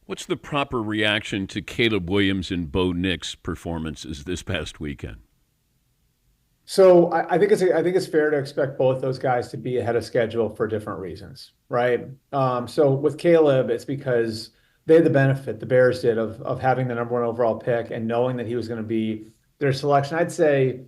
What's the proper reaction to Caleb Williams and Bo Nix performances this past weekend? So I think it's fair to expect both those guys to be ahead of schedule for different reasons, right? So with Caleb, it's because they had the benefit, the Bears did, of having the number one overall pick and knowing that he was going to be their selection. I'd say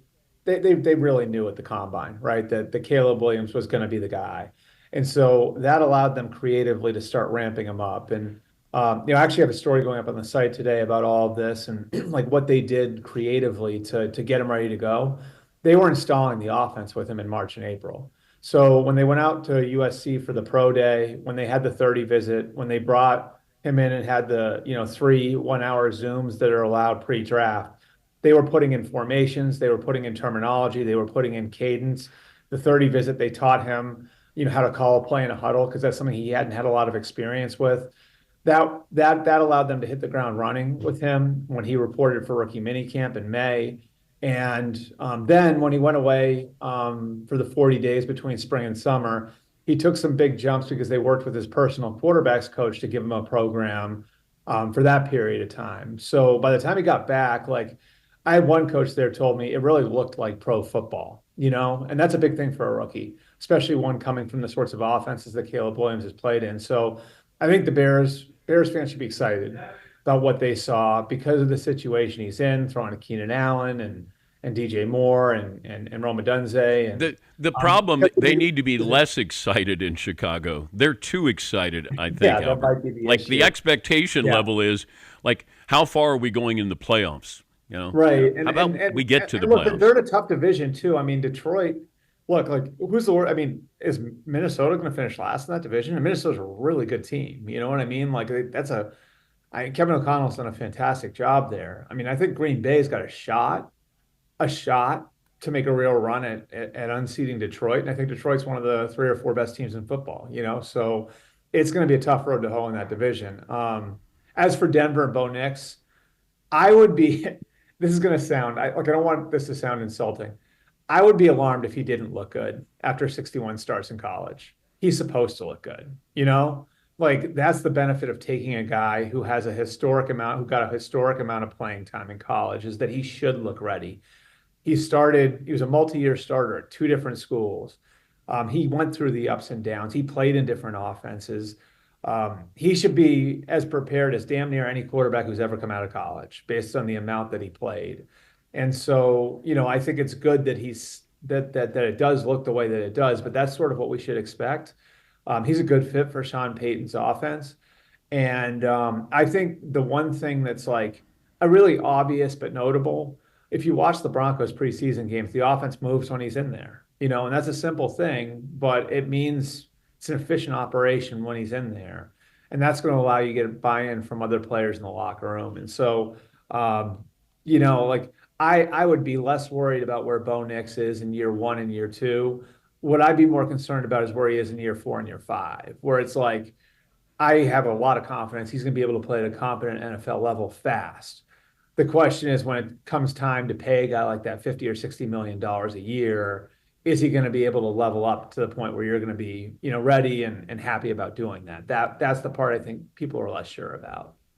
they really knew at the combine, right? That Caleb Williams was going to be the guy. And so that allowed them creatively to start ramping him up. And I actually have a story going up on the site today about all of this and like what they did creatively to get him ready to go. They were installing the offense with him in March and April. So when they went out to USC for the pro day, when they had the 30 visit, when they brought him in and had the, 3 1 hour Zooms that are allowed pre-draft, they were putting in formations, they were putting in terminology, they were putting in cadence. The 30 visit, they taught him, how to call a play in a huddle because that's something he hadn't had a lot of experience with. That allowed them to hit the ground running with him when he reported for rookie minicamp in May. And then when he went away for the 40 days between spring and summer, he took some big jumps because they worked with his personal quarterbacks coach to give him a program for that period of time. So by the time he got back, like I had one coach there told me it really looked like pro football, and that's a big thing for a rookie, especially one coming from the sorts of offenses that Caleb Williams has played in. So I think the Bears fans should be excited about what they saw because of the situation he's in, throwing to Keenan Allen and DJ Moore and Rome Odunze and The problem, they need to be less excited in Chicago. They're too excited, I yeah, think, that Albert. might be the Like the issue. expectation Yeah, level is like, how far are we going in the playoffs? right. How about we get to the And look, they're playoffs? in a tough division too. I mean, Detroit. Look, like who's the worst? I mean, is Minnesota going to finish last in that division? And Minnesota's a really good team. You know what I mean? Like that's Kevin O'Connell's done a fantastic job there. I mean, I think Green Bay's got a shot to make a real run at unseating Detroit. And I think Detroit's one of the 3 or 4 best teams in football. So it's going to be a tough road to hoe in that division. As for Denver and Bo Nix, I would be, this is going to sound, I don't want this to sound insulting. I would be alarmed if he didn't look good after 61 starts in college. He's supposed to look good. Like that's the benefit of taking a guy who has who got a historic amount of playing time in college, is that he should look ready. He was a multi-year starter at 2 different schools. He went through the ups and downs. He played in different offenses. He should be as prepared as damn near any quarterback who's ever come out of college based on the amount that he played. And so, I think it's good that that it does look the way that it does, but that's sort of what we should expect. He's a good fit for Sean Payton's offense. And I think the one thing that's like a really obvious but notable, if you watch the Broncos preseason games, the offense moves when he's in there, and that's a simple thing, but it means it's an efficient operation when he's in there. And that's going to allow you to get buy-in from other players in the locker room. And so, like I would be less worried about where Bo Nix is in year one and year two. What I'd be more concerned about is where he is in year four and year five, where it's like, I have a lot of confidence he's going to be able to play at a competent NFL level fast. The question is when it comes time to pay a guy like that 50 or $60 million a year, is he going to be able to level up to the point where you're going to be, ready and happy about doing that? That's the part I think people are less sure about.